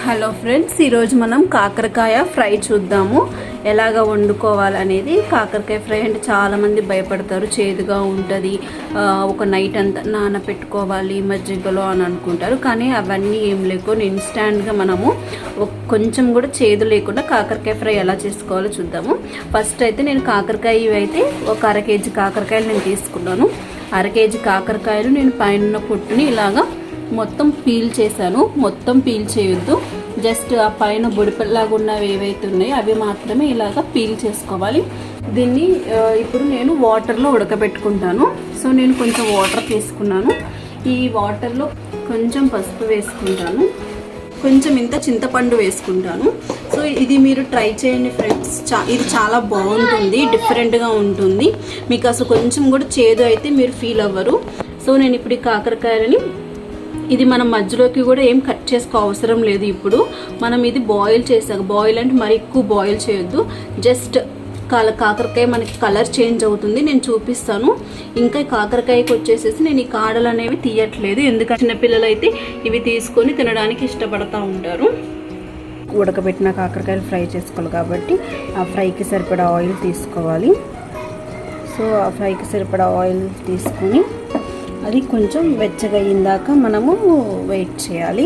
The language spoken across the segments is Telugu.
హలో ఫ్రెండ్స్, ఈరోజు మనం కాకరకాయ ఫ్రై చూద్దాము. ఎలాగ వండుకోవాలనేది. కాకరకాయ ఫ్రై అంటే చాలామంది భయపడతారు, చేదుగా ఉంటుంది, ఒక నైట్ అంతా నానబెట్టుకోవాలి మజ్జిగలో అని అనుకుంటారు. కానీ అవన్నీ ఏం లేకుండా ఇన్స్టాంట్గా మనము కొంచెం కూడా చేదు లేకుండా కాకరకాయ ఫ్రై ఎలా చేసుకోవాలో చూద్దాము. ఫస్ట్ అయితే నేను కాకరకాయ ఇవైతే ఒక 1/2 కేజీ కాకరకాయలు నేను తీసుకున్నాను. 1/2 కేజీ కాకరకాయలు నేను పైన పొట్టుని ఇలాగా మొత్తం పీల్ చేశాను. మొత్తం పీల్ చేయొద్దు, జస్ట్ ఆ పైన బొడిపల్లాగా ఉన్నవి ఏవైతే ఉన్నాయో అవి మాత్రమే ఇలాగ పీల్ చేసుకోవాలి. దీన్ని ఇప్పుడు నేను వాటర్లో ఉడకబెట్టుకుంటాను. సో నేను కొంచెం వాటర్ తీసుకున్నాను. ఈ వాటర్లో కొంచెం పసుపు వేసుకుంటాను, కొంచెం ఇంత చింతపండు వేసుకుంటాను. సో ఇది మీరు ట్రై చేయండి ఫ్రెండ్స్, ఇది చాలా బాగుంటుంది, డిఫరెంట్గా ఉంటుంది. మీకు అసలు కొంచెం కూడా చేదు అయితే మీరు ఫీల్ అవ్వరు. సో నేను ఇప్పుడు ఈ కాకరకాయలని ఇది మనం మధ్యలోకి కూడా ఏం కట్ చేసుకో అవసరం లేదు. ఇప్పుడు మనం ఇది బాయిల్ చేసాక, బాయిల్ అంటే మరి ఎక్కువ బాయిల్ చేయొద్దు, జస్ట్ కాకరకాయ మనకి కలర్ చేంజ్ అవుతుంది. నేను చూపిస్తాను. ఇంకా కాకరకాయకి వచ్చేసేసి నేను ఈ కాడలు అనేవి తీయట్లేదు, ఎందుకంటే చిన్నపిల్లలు అయితే ఇవి తీసుకొని తినడానికి ఇష్టపడతా ఉంటారు. ఉడకబెట్టిన కాకరకాయలు ఫ్రై చేసుకోవాలి కాబట్టి ఆ ఫ్రైకి సరిపడా ఆయిల్ తీసుకోవాలి. సో ఆ ఫ్రైకి సరిపడా ఆయిల్ తీసుకొని అది కొంచెం వెచ్చగా అయ్యిందాక మనము వెయిట్ చేయాలి.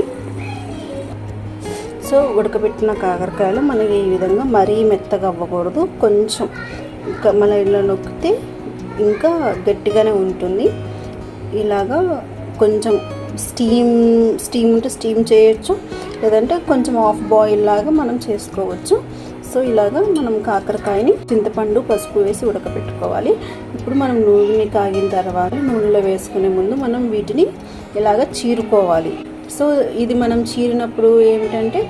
సో ఉడకబెట్టిన కాకరకాయలు మనకి ఈ విధంగా మరీ మెత్తగా అవ్వకూడదు, కొంచెం మన ఇలా నొక్కితే ఇంకా గట్టిగానే ఉంటుంది. ఇలాగా కొంచెం స్టీమ్ ఉంటే స్టీమ్ చేయొచ్చు, లేదంటే కొంచెం ఆఫ్ బాయిల్ లాగా మనం చేసుకోవచ్చు. సో ఇలాగా మనం కాకరకాయని చింతపండు పసుపు వేసి ఉడకబెట్టుకోవాలి. ఇప్పుడు మనం నూనె కాగిన తర్వాత నూనెలో వేసుకునే ముందు మనం వీటిని ఇలాగ చీరుకోవాలి. సో ఇది మనం చీరినప్పుడు ఏమిటంటే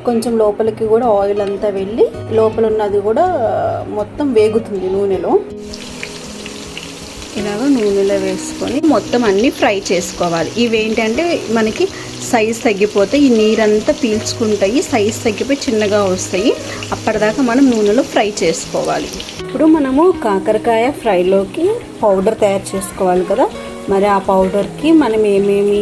కొంచెం లోపలికి కూడా ఆయిల్ అంతా వెళ్ళి లోపల ఉన్నది కూడా మొత్తం వేగుతుంది నూనెలో. ఇలాగ నూనెలో వేసుకొని మొత్తం అన్నీ ఫ్రై చేసుకోవాలి. ఇవేంటంటే మనకి సైజ్ తగ్గిపోతే ఈ నీరంతా పీల్చుకుంటాయి, సైజ్ తగ్గిపోయి చిన్నగా వస్తాయి. అప్పటిదాకా మనం నూనెలో ఫ్రై చేసుకోవాలి. ఇప్పుడు మనము కాకరకాయ ఫ్రైలోకి పౌడర్ తయారు చేసుకోవాలి కదా, మరి ఆ పౌడర్కి మనం ఏమేమి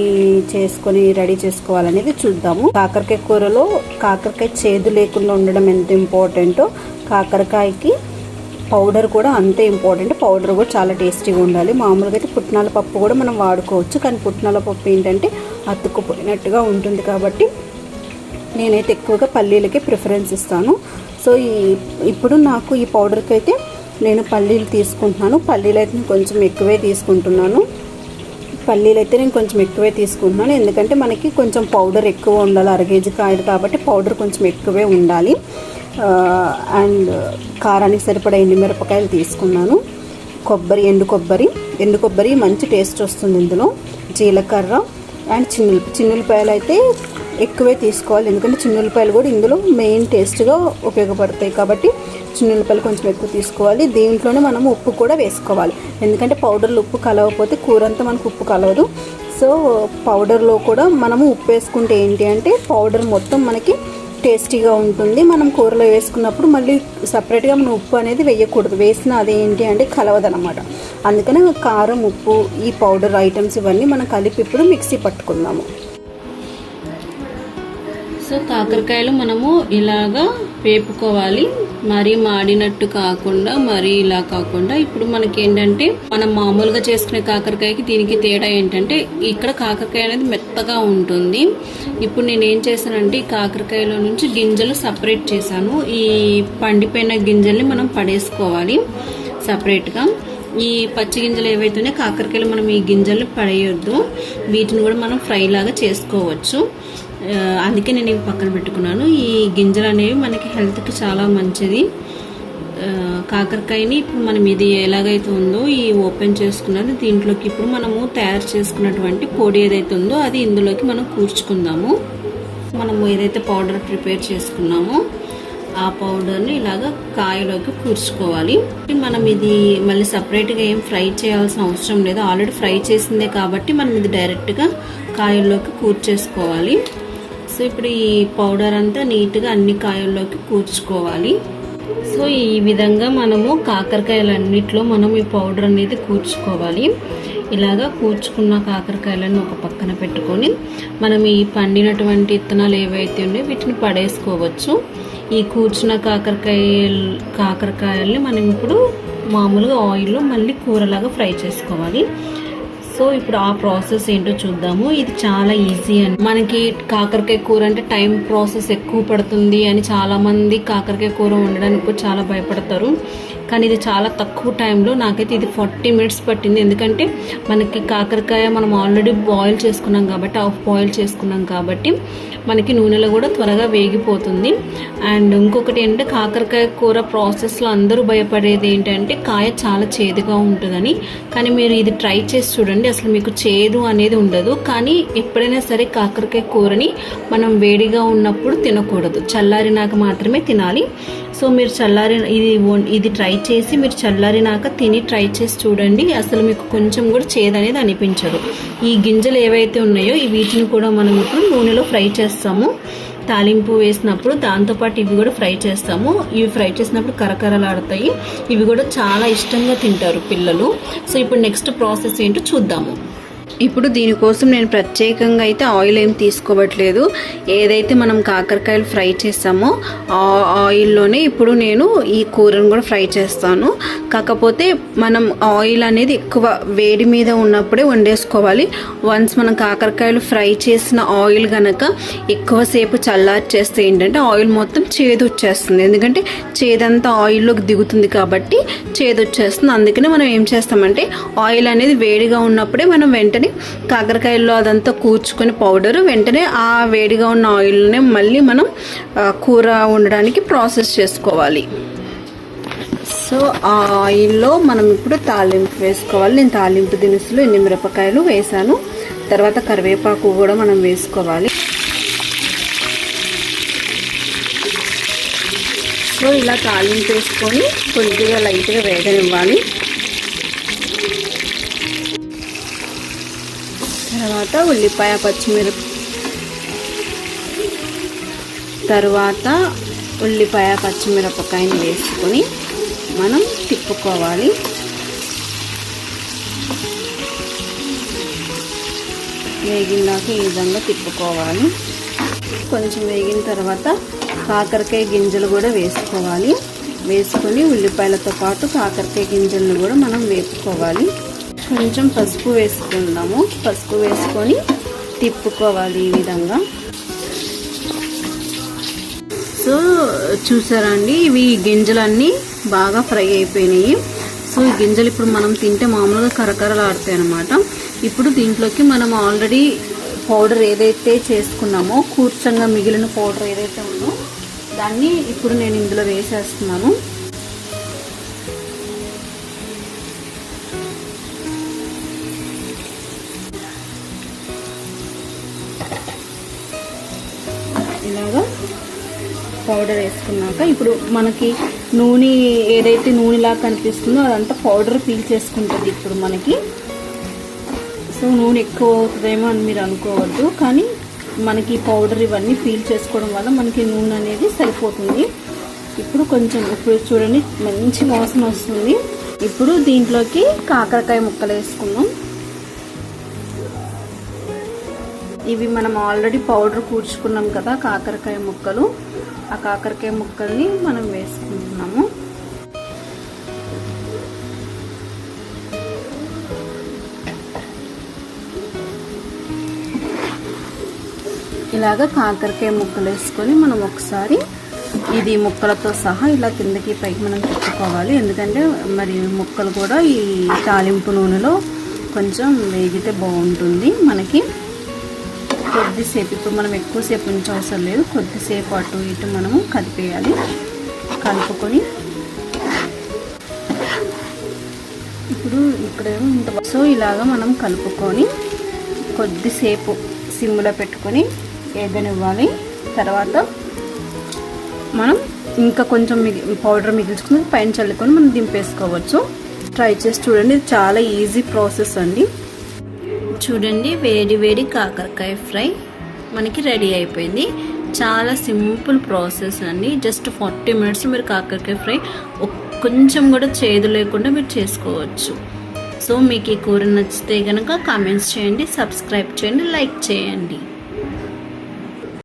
చేసుకొని రెడీ చేసుకోవాలనేది చూద్దాము. కాకరకాయ కూరలో కాకరకాయ చేదు లేకుండా ఉండడం ఎంత ఇంపార్టెంటో, కాకరకాయకి పౌడర్ కూడా అంతే ఇంపార్టెంట్. పౌడర్ కూడా చాలా టేస్టీగా ఉండాలి. మామూలుగా అయితే పుట్నాల పప్పు కూడా మనం వాడుకోవచ్చు, కానీ పుట్నాల పప్పు ఏంటంటే అతుక్కుపోయినట్టుగా ఉంటుంది కాబట్టి నేనైతే ఎక్కువగా పల్లీలకే ప్రిఫరెన్స్ ఇస్తాను. సో ఇప్పుడు నాకు ఈ పౌడర్కి అయితే నేను పల్లీలు తీసుకుంటున్నాను. పల్లీలు అయితే కొంచెం ఎక్కువే తీసుకుంటున్నాను. ఎందుకంటే మనకి కొంచెం పౌడర్ ఎక్కువ ఉండాలి. 1/2 కేజీ కాయలు కాబట్టి పౌడర్ కొంచెం ఎక్కువే ఉండాలి. అండ్ కారానికి సరిపడా ఎండుమిరపకాయలు తీసుకున్నాను. ఎండు కొబ్బరి మంచి టేస్ట్ వస్తుంది ఇందులో. జీలకర్ర అండ్ చిన్నులపాయలు అయితే ఎక్కువే తీసుకోవాలి, ఎందుకంటే చిన్నులపాయలు కూడా ఇందులో మెయిన్ టేస్ట్గా ఉపయోగపడతాయి కాబట్టి చిన్నులపాయలు కొంచెం ఎక్కువ తీసుకోవాలి. దీంట్లోనే మనం ఉప్పు కూడా వేసుకోవాలి, ఎందుకంటే పౌడర్లో ఉప్పు కలవకపోతే కూర అంతా మనకు ఉప్పు కలవదు. సో పౌడర్లో కూడా మనము ఉప్పు వేసుకుంటే ఏంటి అంటే పౌడర్ మొత్తం మనకి టేస్టీగా ఉంటుంది. మనం కూరలో వేసుకున్నప్పుడు మళ్ళీ సపరేట్గా మనం ఉప్పు అనేది వేయకూడదు, వేసిన అదేంటి అంటే కలవదనమాట. అందుకనే కారం, ఉప్పు, ఈ పౌడర్ ఐటమ్స్ ఇవన్నీ మనం కలిపి ఇప్పుడు మిక్సీ పట్టుకుందాము. సో కాకరకాయలు మనము ఇలాగా వేపుకోవాలి, మరీ మాడినట్టు కాకుండా, మరీ ఇలా కాకుండా. ఇప్పుడు మనకి ఏంటంటే మనం మామూలుగా చేసుకునే కాకరకాయకి దీనికి తేడా ఏంటంటే ఇక్కడ కాకరకాయ అనేది మెత్తగా ఉంటుంది. ఇప్పుడు నేను ఏం చేశానంటే ఈ కాకరకాయలో నుంచి గింజలు సపరేట్ చేశాను. ఈ పండిపోయిన గింజల్ని మనం పడేసుకోవాలి సపరేట్గా. ఈ పచ్చి గింజలు ఏవైతున్నాయో కాకరకాయలు మనం ఈ గింజలు పడేయొద్దు, వీటిని కూడా మనం ఫ్రై లాగా చేసుకోవచ్చు. అందుకే నేను ఇవి పక్కన పెట్టుకున్నాను. ఈ గింజలు అనేవి మనకి హెల్త్కి చాలా మంచిది. కాకరకాయని ఇప్పుడు మనం ఇది ఎలాగైతే ఉందో ఈ ఓపెన్ చేసుకున్నది దీంట్లోకి ఇప్పుడు మనము తయారు చేసుకున్నటువంటి పొడి ఏదైతే ఉందో అది ఇందులోకి మనం కూర్చుకుందాము. మనము ఏదైతే పౌడర్ ప్రిపేర్ చేసుకున్నామో ఆ పౌడర్ని ఇలాగ కాయలోకి కూర్చుకోవాలి. మనం ఇది మళ్ళీ సపరేట్గా ఏం ఫ్రై చేయాల్సిన అవసరం లేదు, ఆల్రెడీ ఫ్రై చేసిందే కాబట్టి మనం ఇది డైరెక్ట్గా కాయల్లోకి కూర్చేసుకోవాలి. సో ఇప్పుడు ఈ పౌడర్ అంతా నీట్గా అన్ని కాయల్లోకి కూర్చుకోవాలి. సో ఈ విధంగా మనము కాకరకాయలన్నిట్లో మనం ఈ పౌడర్ అనేది కూర్చుకోవాలి. ఇలాగా కూర్చుకున్న కాకరకాయలను ఒక పక్కన పెట్టుకొని మనం ఈ పండినటువంటి విత్తనాలు ఏవైతే ఉన్నాయో వీటిని పడేసుకోవచ్చు. ఈ కూర్చున్న కాకరకాయల్ని మనం ఇప్పుడు మామూలుగా ఆయిల్లో మళ్ళీ కూరలాగా ఫ్రై చేసుకోవాలి. సో ఇప్పుడు ఆ ప్రాసెస్ ఏంటో చూద్దాము. ఇది చాలా ఈజీ అండి. మనకి కాకరకాయ కూర అంటే టైం ప్రాసెస్ ఎక్కువ పడుతుంది అని చాలామంది కాకరకాయ కూర వండడానికి కూడా చాలా భయపడతారు. కానీ ఇది చాలా తక్కువ టైంలో, నాకైతే ఇది 40 మినిట్స్ పట్టింది. ఎందుకంటే మనకి కాకరకాయ మనం ఆల్రెడీ బాయిల్ చేసుకున్నాం కాబట్టి, హాఫ్ బాయిల్ చేసుకున్నాం కాబట్టి మనకి నూనెలో కూడా త్వరగా వేగిపోతుంది. అండ్ ఇంకొకటి ఏంటంటే కాకరకాయ కూర ప్రాసెస్లో అందరూ భయపడేది ఏంటంటే కాయ చాలా చేదుగా ఉంటుందని. కానీ మీరు ఇది ట్రై చేసి చూడండి, అసలు మీకు చేదు అనేది ఉండదు. కానీ ఎప్పుడైనా సరే కాకరకాయ కూరని మనం వేడిగా ఉన్నప్పుడు తినకూడదు, చల్లారినాక మాత్రమే తినాలి. సో మీరు ఇది ట్రై చేసి మీరు చల్లారినాక తిని ట్రై చేసి చూడండి, అసలు మీకు కొంచెం కూడా చేదు అనేది అనిపించదు. ఈ గింజలు ఏవైతే ఉన్నాయో వీటిని కూడా మనం ఇప్పుడు నూనెలో ఫ్రై చేస్తాము. తాలింపు వేసినప్పుడు దాంతోపాటు ఇవి కూడా ఫ్రై చేస్తాము. ఇవి ఫ్రై చేసినప్పుడు కరకరలాడతాయి. ఇవి కూడా చాలా ఇష్టంగా తింటారు పిల్లలు. సో ఇప్పుడు నెక్స్ట్ ప్రాసెస్ ఏంటో చూద్దాము. ఇప్పుడు దీనికోసం నేను ప్రత్యేకంగా అయితే ఆయిల్ ఏం తీసుకోవట్లేదు. ఏదైతే మనం కాకరకాయలు ఫ్రై చేస్తామో ఆ ఆయిల్లోనే ఇప్పుడు నేను ఈ కూరను కూడా ఫ్రై చేస్తాను. కాకపోతే మనం ఆయిల్ అనేది ఎక్కువ వేడి మీద ఉన్నప్పుడే వండేసుకోవాలి. వన్స్ మనం కాకరకాయలు ఫ్రై చేసిన ఆయిల్ కనుక ఎక్కువసేపు చల్లార్చేస్తే ఏంటంటే ఆయిల్ మొత్తం చేదు వచ్చేస్తుంది. ఎందుకంటే చేదంతా ఆయిల్లోకి దిగుతుంది కాబట్టి చేదు వచ్చేస్తుంది. అందుకనే మనం ఏం చేస్తామంటే ఆయిల్ అనేది వేడిగా ఉన్నప్పుడే మనం వెంటనే కాకరకాయల్లో అదంతా కూర్చుకొని పౌడర్ వెంటనే ఆ వేడిగా ఉన్న ఆయిల్నే మళ్ళీ మనం కూర వండడానికి ప్రాసెస్ చేసుకోవాలి. సో ఆ ఆయిల్లో మనం ఇప్పుడు తాలింపు వేసుకోవాలి. నేను తాలింపు దినుసులు ఎండుమిరపకాయలు వేసాను. తర్వాత కరివేపాకు కూడా మనం వేసుకోవాలి. సో ఇలా తాలింపు వేసుకొని కొద్దిగా లైట్గా వేగనివ్వాలి. తర్వాత ఉల్లిపాయ పచ్చిమిరపకాయని వేసుకొని మనం తిప్పుకోవాలి. వేగినాక ఈ విధంగా తిప్పుకోవాలి. కొంచెం వేగిన తర్వాత కాకరకాయ గింజలు కూడా వేసుకోవాలి. వేసుకొని ఉల్లిపాయలతో పాటు కాకరకాయ గింజలను కూడా మనం వేపుకోవాలి. కొంచెం పసుపు వేసుకుందాము. పసుపు వేసుకొని తిప్పుకోవాలి ఈ విధంగా. సో చూసారా అండి, ఇవి గింజలన్నీ బాగా ఫ్రై అయిపోయినాయి. సో ఈ గింజలు ఇప్పుడు మనం తింటే మామూలుగా కరకరలాడతాయి అన్నమాట. ఇప్పుడు దీంట్లోకి మనం ఆల్రెడీ పౌడర్ ఏదైతే చేసుకున్నామో, కూర్చంగా మిగిలిన పౌడర్ ఏదైతే ఉందో దాన్ని ఇప్పుడు నేను ఇందులో వేసేస్తున్నాను. ఇలాగా పౌడర్ వేసుకున్నాక ఇప్పుడు మనకి నూనె ఏదైతే నూనెలా కనిపిస్తుందో అదంతా పౌడర్ పీల్చేసుకుంటుంది ఇప్పుడు మనకి. సో నూనె ఎక్కువ అవుతుందేమో అని మీరు అనుకోవద్దు, కానీ మనకి పౌడర్ ఇవన్నీ పీల్ చేసుకోవడం వల్ల మనకి నూనె అనేది సరిపోతుంది. ఇప్పుడు చూడండి మంచి వాసన వస్తుంది. ఇప్పుడు దీంట్లోకి కాకరకాయ ముక్కలు వేసుకుందాం. ఇవి మనం ఆల్రెడీ పౌడర్ కూర్చుకున్నాం కదా కాకరకాయ ముక్కలు, ఆ కాకరకాయ ముక్కల్ని మనం వేసుకుంటున్నాము. ఇలాగ కాకరకాయ ముక్కలు వేసుకొని మనం ఒకసారి ఇది ముక్కలతో సహా ఇలా కిందకి పైకి మనం తిప్పుకోవాలి. ఎందుకంటే మరి ముక్కలు కూడా ఈ తాలింపు నూనెలో కొంచెం వేగితే బాగుంటుంది మనకి. కొద్దిసేపు, ఇప్పుడు మనం ఎక్కువసేపు ఉంచవసరం లేదు, కొద్దిసేపు అటు ఇటు మనము కలిపేయాలి. కలుపుకొని ఇప్పుడు ఇక్కడేమో ఇంత. సో ఇలాగా మనం కలుపుకొని కొద్దిసేపు సిమ్లో పెట్టుకొని వేగనివ్వాలి. తర్వాత మనం ఇంకా కొంచెం పౌడర్ మిగిల్చుకుని పైన చల్లుకొని మనం దింపేసుకోవచ్చు. ట్రై చేసి చూడండి, ఇది చాలా ఈజీ ప్రాసెస్ అండి. చూడండి, వేడి వేడి కాకరకాయ ఫ్రై మనకి రెడీ అయిపోయింది. చాలా సింపుల్ ప్రాసెస్ అండి. జస్ట్ 40 మినిట్స్ మీరు కాకరకాయ ఫ్రై కొంచెం కూడా చేదు లేకుండా మీరు చేసుకోవచ్చు. సో మీకు ఈ కూర నచ్చితే కనుక కామెంట్స్ చేయండి, సబ్స్క్రైబ్ చేయండి, లైక్ చేయండి.